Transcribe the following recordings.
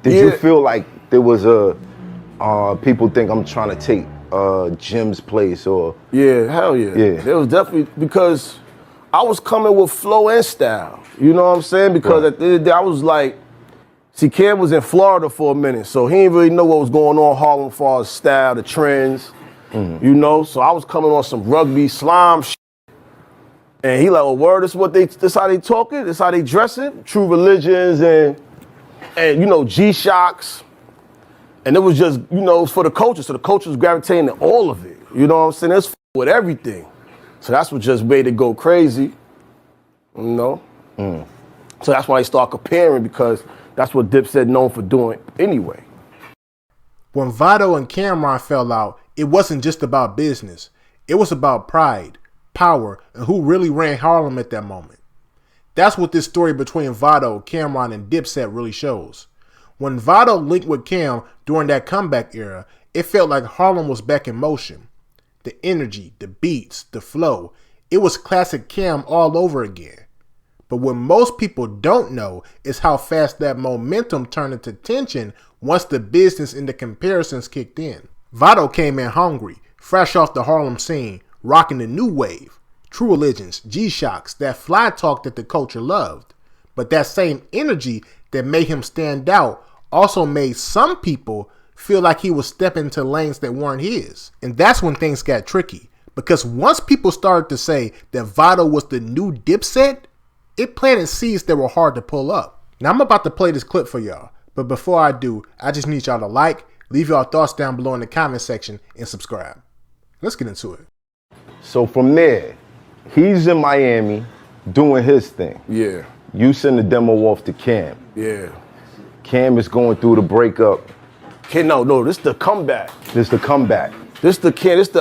Did you feel like there was a people think I'm trying to take Jim's place or? Yeah, hell yeah. Yeah. There was definitely, because I was coming with flow and style. You know what I'm saying? Because at the end of the day, I was like, see, Cam was in Florida for a minute, so he didn't really know what was going on in Harlem as far as style, the trends, you know? So I was coming on some rugby slime shit. And he like, well, word, this how they talking, this how they dressing, True Religions and you know, G-Shocks. And it was just, you know, it was for the culture. So the culture was gravitating to all of it. You know what I'm saying? It's with everything. So that's what just made it go crazy, you know? So that's why they start comparing, because that's what Dipset known for doing anyway. When Vado and Cameron fell out, it wasn't just about business. It was about pride, power, and who really ran Harlem at that moment. That's what this story between Vado, Cameron, and Dipset really shows. When Vado linked with Cam during that comeback era, it felt like Harlem was back in motion. The energy, the beats, the flow, it was classic Cam all over again. But what most people don't know is how fast that momentum turned into tension once the business and the comparisons kicked in. Vado came in hungry, fresh off the Harlem scene, rocking the new wave. True Religions, G-Shocks, that fly talk that the culture loved. But that same energy that made him stand out also made some people feel like he was stepping into lanes that weren't his. And that's when things got tricky. Because once people started to say that Vado was the new Dipset, it planted seeds that were hard to pull up. Now I'm about to play this clip for y'all. But before I do, I just need y'all to like, leave y'all thoughts down below in the comment section, and subscribe. Let's get into it. So from there, he's in Miami doing his thing. Yeah. You send the demo off to Cam. Yeah. Cam is going through the breakup. No, this the comeback. This the comeback. This the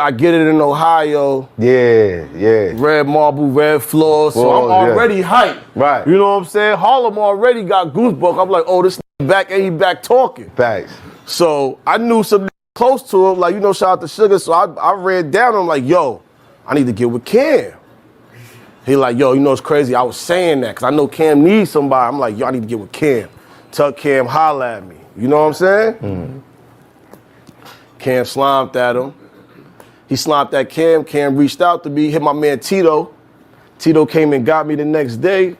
I Get It in Ohio. Yeah. Red marble, red floors. So I'm already hyped. Right. You know what I'm saying? Harlem already got goosebumps. I'm like, oh, this back and he back talking. Facts. So I knew some close to him, like, you know, shout out to Sugar. So I ran down him like, yo, I need to get with Cam. He like, yo, you know it's crazy. I was saying that because I know Cam needs somebody. I'm like, yo, I need to get with Cam. Tell Cam, holla at me. You know what I'm saying? Cam slimed at him. He slimed at Cam. Cam reached out to me, hit my man Tito. Tito came and got me the next day.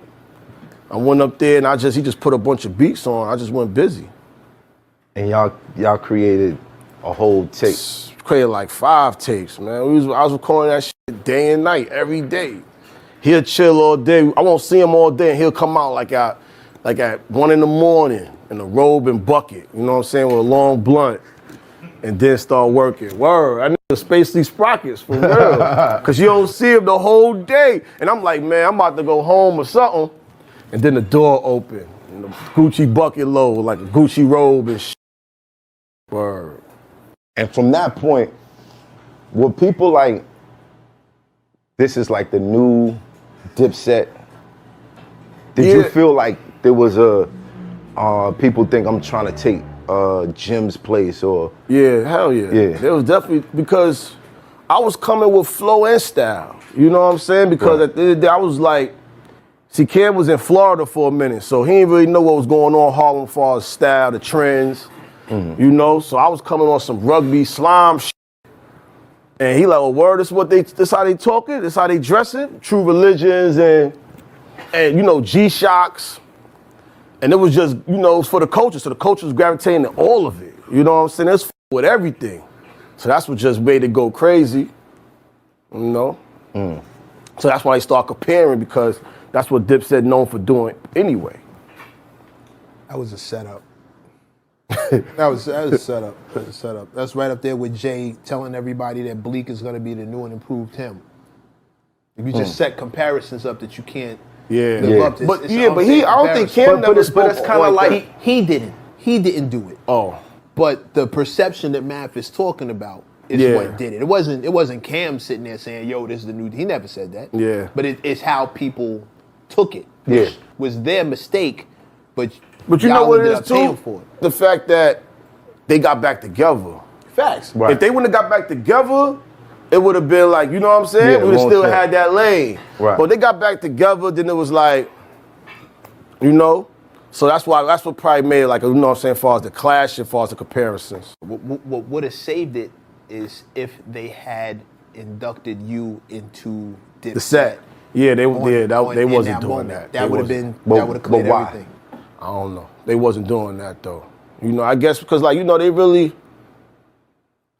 I went up there and he just put a bunch of beats on. I just went busy. And y'all created a whole tape. Created like 5 tapes, man. I was recording that shit day and night, every day. He'll chill all day. I won't see him all day, and he'll come out like at 1 in the morning in a robe and bucket, you know what I'm saying, with a long blunt, and then start working. Word, I need to space these sprockets for real, because you don't see him the whole day. And I'm like, man, I'm about to go home or something, and then the door open, and the Gucci bucket low, like a Gucci robe and shit. Word. And from that point, were people like, this is like the new Dipset? Did you feel like there was a, people think I'm trying to take Jim's place or? Yeah, hell yeah. There was definitely, because I was coming with flow and style. You know what I'm saying? Because at the end of the day, I was like, see, Cam was in Florida for a minute, so he didn't really know what was going on in Harlem as far as style, the trends, you know? So I was coming on some rugby slime shit. And he like, well, word, this how they talking, this how they dressing, True Religions and you know, G-Shocks. And it was just, you know, it was for the culture. So the culture was gravitating to all of it. You know what I'm saying? It's with everything. So that's what just made it go crazy, you know? So that's why they start comparing, because that's what Dipset known for doing anyway. That was a setup. that was a setup. That was a setup. That's right up there with Jay telling everybody that Bleak is going to be the new and improved him. If you just set comparisons up that you can't live up to. But I don't think Cam never spoke. But it's kind of like he didn't do it. Oh. But the perception that Math is talking about is what did it. It wasn't Cam sitting there saying, yo, this is the new. He never said that. Yeah. But it's how people took it. Which was their mistake, but you know what it is too? The fact that they got back together. Facts. Right. If they wouldn't have got back together, it would have been like, you know what I'm saying? Yeah, we would have still shit. had that lane. Right. But they got back together, then it was like, you know, So that's what probably made it like, you know what I'm saying, as far as the clash, as far as the comparisons. What would have saved it is if they had inducted you into Dipset. The set. Yeah, they wasn't doing that. That would have been, But- that would have cleared but why? everything. I don't know. They wasn't doing that though. You know, I guess because like, you know,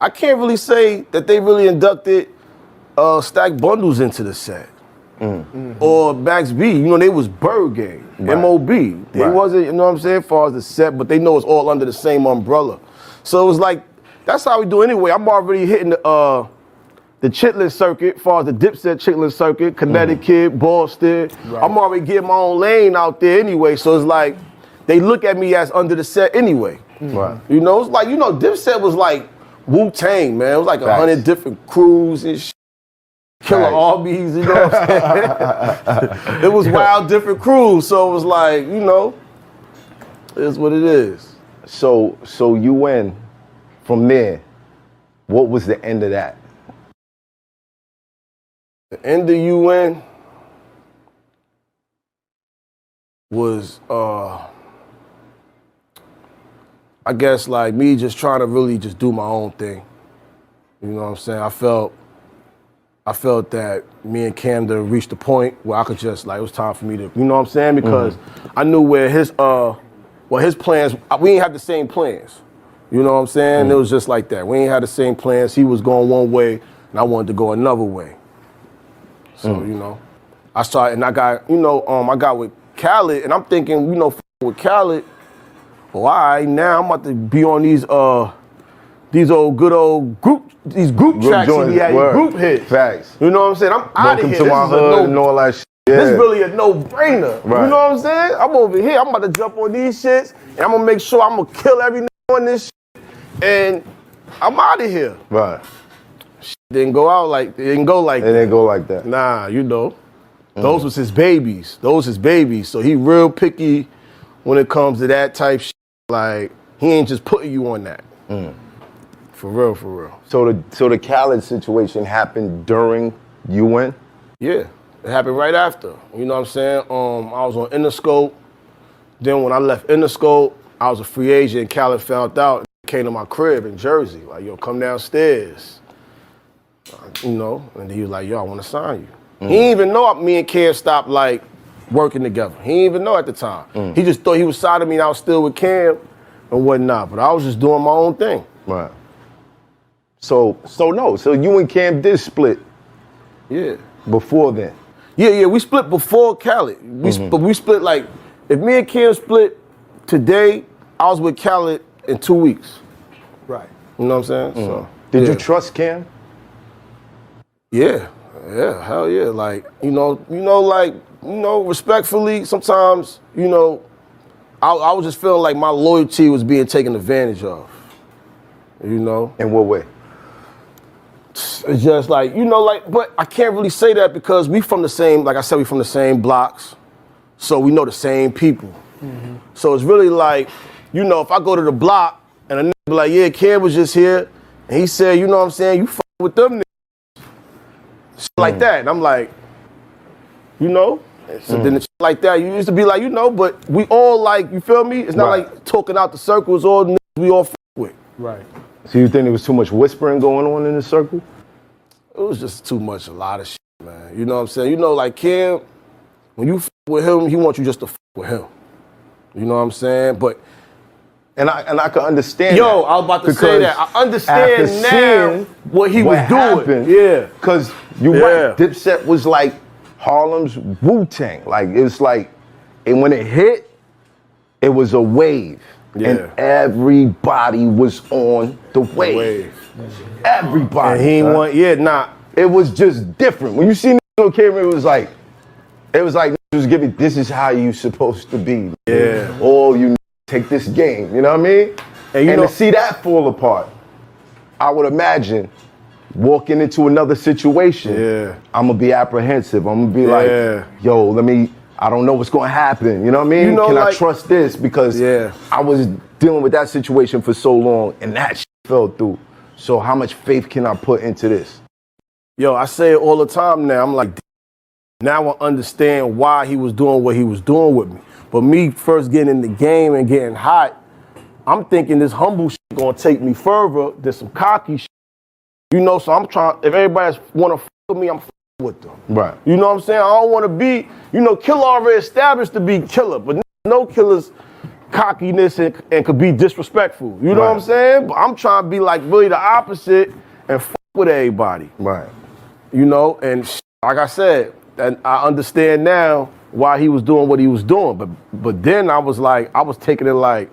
I can't really say that they really inducted Stack Bundles into the set. Or Max B, you know, they was Bird Gang, Right. M.O.B. They Right. wasn't, you know what I'm saying, as far as the set, but they know it's all under the same umbrella. So it was like, that's how we do anyway. I'm already hitting the chitlin circuit, as far as the Dipset chitlin circuit, Connecticut, Boston. Right. I'm already getting my own lane out there anyway. So it's like, they look at me as under the set anyway. Right. You know, it's like, you know, Dipset was like Wu-Tang, man. It was like Facts. 100 different crews and shit. Killer Facts. armies, you know what I'm saying? It was wild, different crews. So it was like, you know, it's what it is. So you win from there. What was the end of that? The end of UN was, I guess, like me just trying to really just do my own thing. You know what I'm saying? I felt that me and Camden reached a point where I could just, like, it was time for me to, you know what I'm saying? Because I knew where his plans, we ain't had the same plans. You know what I'm saying? It was just like that. We ain't had the same plans. He was going one way, and I wanted to go another way. So, you know, I started, and I got, you know, I got with Khaled, and I'm thinking, you know, with Khaled, well, all right, now I'm about to be on these good old group tracks joints, he had, word. group hits. Facts. You know what I'm saying? I'm out of Welcome here. to This my is a hood and all that shit. Yeah. This really a no-brainer. Right. You know what I'm saying? I'm over here. I'm about to jump on these shits, and I'm gonna make sure I'm gonna kill every nigga on this shit, and I'm out of here. Right. Didn't go like It didn't go like that. Nah, you know. Those was his babies. So he real picky when it comes to that type shit. Like, he ain't just putting you on that. For real. So the Khaled situation happened during UN? Yeah, it happened right after. You know what I'm saying? I was on Interscope. Then when I left Interscope, I was a free agent. Khaled found out and came to my crib in Jersey. Like, yo, come downstairs. You know, and he was like, yo, I want to sign you. He didn't even know me and Cam stopped, like, working together. He didn't even know at the time. He just thought he was signing me and I was still with Cam and whatnot. But I was just doing my own thing. Right. So you and Cam did split Yeah. before then. Yeah, we split before Khaled. We split, like, if me and Cam split today, I was with Khaled in 2 weeks. Right. You know what I'm saying? So, Did yeah. you trust Cam? Yeah, hell yeah. Like, respectfully, sometimes, you know, I was just feeling like my loyalty was being taken advantage of. You know? In what way? It's just like, you know, like, but I can't really say that because we from the same, like I said, we from the same blocks. So we know the same people. So it's really like, you know, if I go to the block and a nigga be like, yeah, Cam was just here, and he said, you know what I'm saying, you fuck with them niggas. Shit like that. And I'm like, you know? So then it's like that, you used to be like, you know, but we all like, you feel me? It's not Right. like talking out the circles, all niggas we all fuck with. Right. So you think there was too much whispering going on in the circle? It was just too much, a lot of shit, man. You know what I'm saying? You know, like Cam, when you fuck with him, he wants you just to fuck with him. You know what I'm saying? But And I can understand yo, that. I was about to say Because that. I after understand now seeing what he was happened, doing. Yeah. Because you Yeah. right, Dipset was like Harlem's Wu-Tang. Like, it's like, and when it hit, it was a wave. Yeah. And everybody was on the wave. Everybody. And he ain't son. want, yeah, nah. It was just different. When you see niggas on camera, it was like niggas was giving, this is how you supposed to be. Yeah. All you take this game, you know what I mean? And you know- to see that fall apart, I would imagine walking into another situation, Yeah. I'm gonna be apprehensive. I'm gonna be Yeah. like, yo, I don't know what's gonna happen. You know what I mean? You know, Can I like- trust this? Because Yeah. I was dealing with that situation for so long and that shit fell through. So how much faith can I put into this? Yo, I say it all the time now. I'm like, now I understand why he was doing what he was doing with me. But me first getting in the game and getting hot, I'm thinking this humble shit gonna take me further than some cocky shit. You know, so I'm trying, if everybody wanna f with me, I'm f with them. Right. You know what I'm saying? I don't wanna be, you know, Killer already established to be killer, but no killer's cockiness and could be disrespectful. You know what I'm saying? But I'm trying to be like really the opposite and f with everybody. Right. You know, and like I said, and I understand now why he was doing what he was doing. But then I was like, I was taking it like,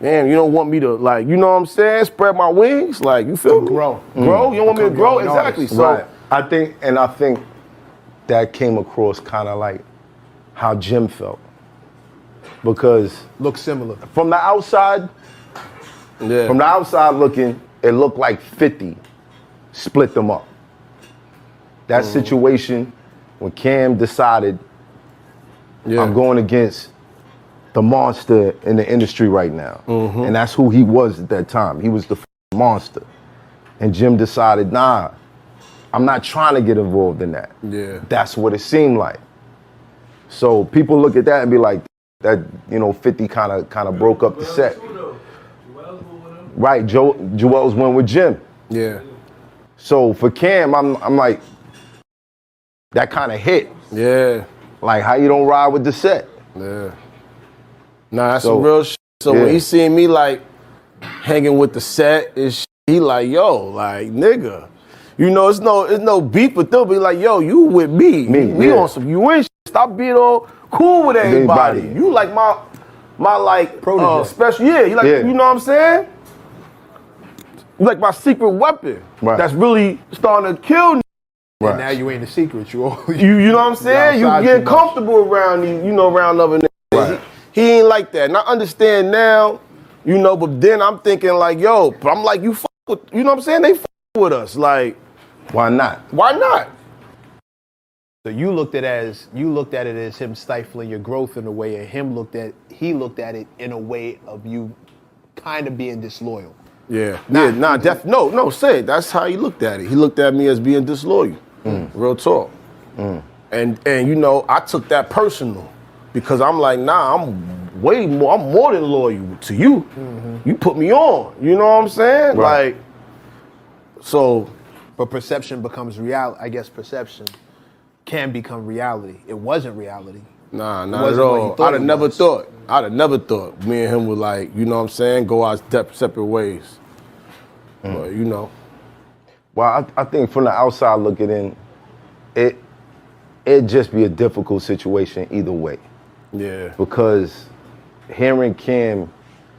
damn, you don't want me to, like, you know what I'm saying? Spread my wings, like, you feel me? Grow. Grow? You don't want me to grow? Exactly. So Right. I think that came across kind of like how Jim felt. Because Looks similar. from the outside looking, it looked like 50 split them up. That situation, when Cam decided, I'm going against the monster in the industry right now. And that's who he was at that time. He was the monster. And Jim decided, nah, I'm not trying to get involved in that. Yeah. That's what it seemed like. So people look at that and be like, that, you know, 50 kind of broke up the set. Right, Joel's went with Jim. yeah. So for Cam, I'm like, that kind of hit. Yeah. Like, how you don't ride with the set? Yeah. Nah, that's So, some real shit. So yeah. when he seen me like hanging with the set and shit, he like, yo, like, nigga. You know, it's no beef with them, but he like, yo, you with me. We on some you in shit. Stop being all cool with everybody. You like my like Protege. special, yeah. You like, you know what I'm saying? You like my secret weapon. Right. That's really starting to kill. Right. And now you ain't the secret. You know You know what I'm saying? You outside get too much. comfortable around these, you know, around other niggas. Right. He ain't like that. And I understand now, you know, but then I'm thinking like, yo, but I'm like, you fuck with, you know what I'm saying? They fuck with us. Like, Why not? why not? So you looked at it as him stifling your growth in a way, and he looked at it in a way of you kind of being disloyal. Yeah. No, say it. That's how he looked at it. He looked at me as being disloyal. Real talk. And you know, I took that personal because I'm like, nah, I'm more than loyal to you. You put me on. You know what I'm saying? Right. Like, so But perception becomes reality. I guess perception can become reality. It wasn't reality. nah, It not wasn't at what he all. thought I'd have it never was. thought. I'd have never thought me and him would like, you know what I'm saying, go our separate ways. But you know. Well, I think from the outside looking in, it'd just be a difficult situation either way. Yeah. Because hearing Cam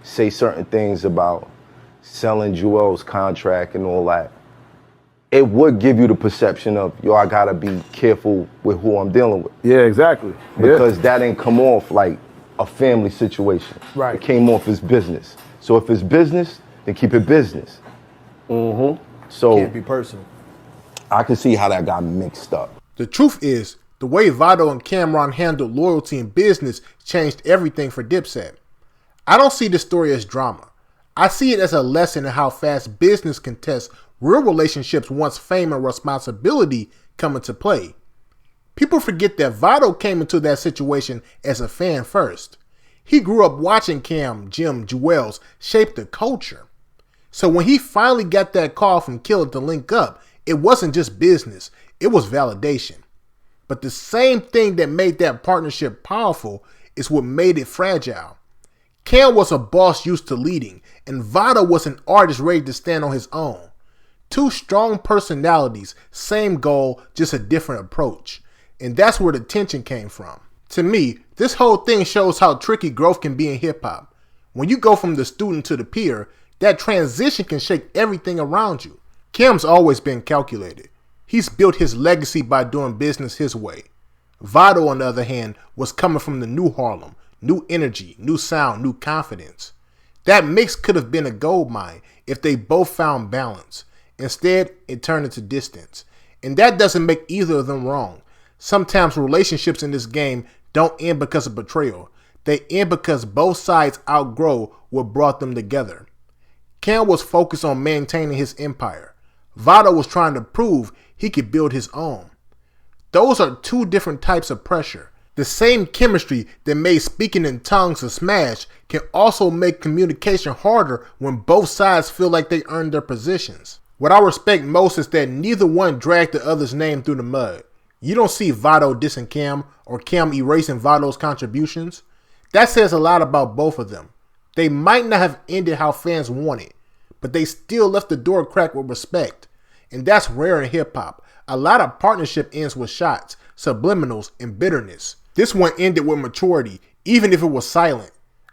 say certain things about selling Joel's contract and all that, it would give you the perception of, yo, I gotta be careful with who I'm dealing with. Yeah, exactly. Because that didn't come off like a family situation. Right. It came off as business. So if it's business, then keep it business. So Can't be personal. I can see how that got mixed up. The truth is, the way Vado and Cameron handled loyalty in business changed everything for Dipset. I don't see this story as drama. I see it as a lesson in how fast business can test real relationships once fame and responsibility come into play. People forget that Vado came into that situation as a fan first. He grew up watching Cam, Jim, Joel's shape the culture. So when he finally got that call from Killer to link up, it wasn't just business, it was validation. But the same thing that made that partnership powerful is what made it fragile. Cam was a boss used to leading, and Vado was an artist ready to stand on his own. Two strong personalities, same goal, just a different approach. And that's where the tension came from. To me, this whole thing shows how tricky growth can be in hip-hop. When you go from the student to the peer, that transition can shake everything around you. Cam's always been calculated. He's built his legacy by doing business his way. Vado, on the other hand, was coming from the new Harlem, new energy, new sound, new confidence. That mix could have been a gold mine if they both found balance. Instead, it turned into distance. And that doesn't make either of them wrong. Sometimes relationships in this game don't end because of betrayal. They end because both sides outgrow what brought them together. Cam was focused on maintaining his empire. Vado was trying to prove he could build his own. Those are two different types of pressure. The same chemistry that made speaking in tongues a smash can also make communication harder when both sides feel like they earned their positions. What I respect most is that neither one dragged the other's name through the mud. You don't see Vado dissing Cam or Cam erasing Vado's contributions. That says a lot about both of them. They might not have ended how fans wanted, but they still left the door cracked with respect. And that's rare in hip-hop. A lot of partnership ends with shots, subliminals, and bitterness. This one ended with maturity, even if it was silent.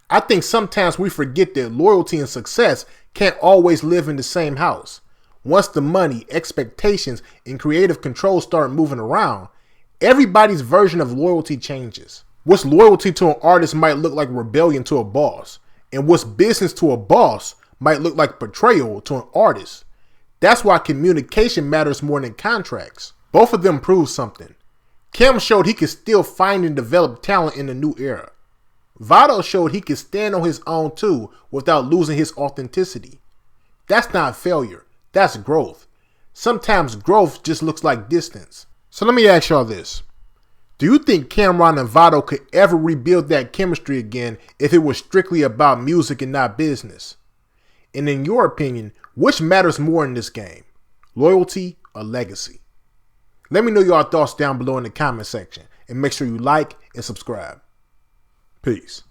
I think sometimes we forget that loyalty and success can't always live in the same house. Once the money, expectations, and creative control start moving around, everybody's version of loyalty changes. What's loyalty to an artist might look like rebellion to a boss, and what's business to a boss might look like betrayal to an artist. That's why communication matters more than contracts. Both of them prove something. Cam showed he could still find and develop talent in the new era. Vado showed he could stand on his own too without losing his authenticity. That's not failure, that's growth. Sometimes growth just looks like distance. So let me ask y'all this. Do you think Cam'ron and Vado could ever rebuild that chemistry again if it was strictly about music and not business? And in your opinion, which matters more in this game? Loyalty or legacy? Let me know your thoughts down below in the comment section and make sure you like and subscribe. Peace.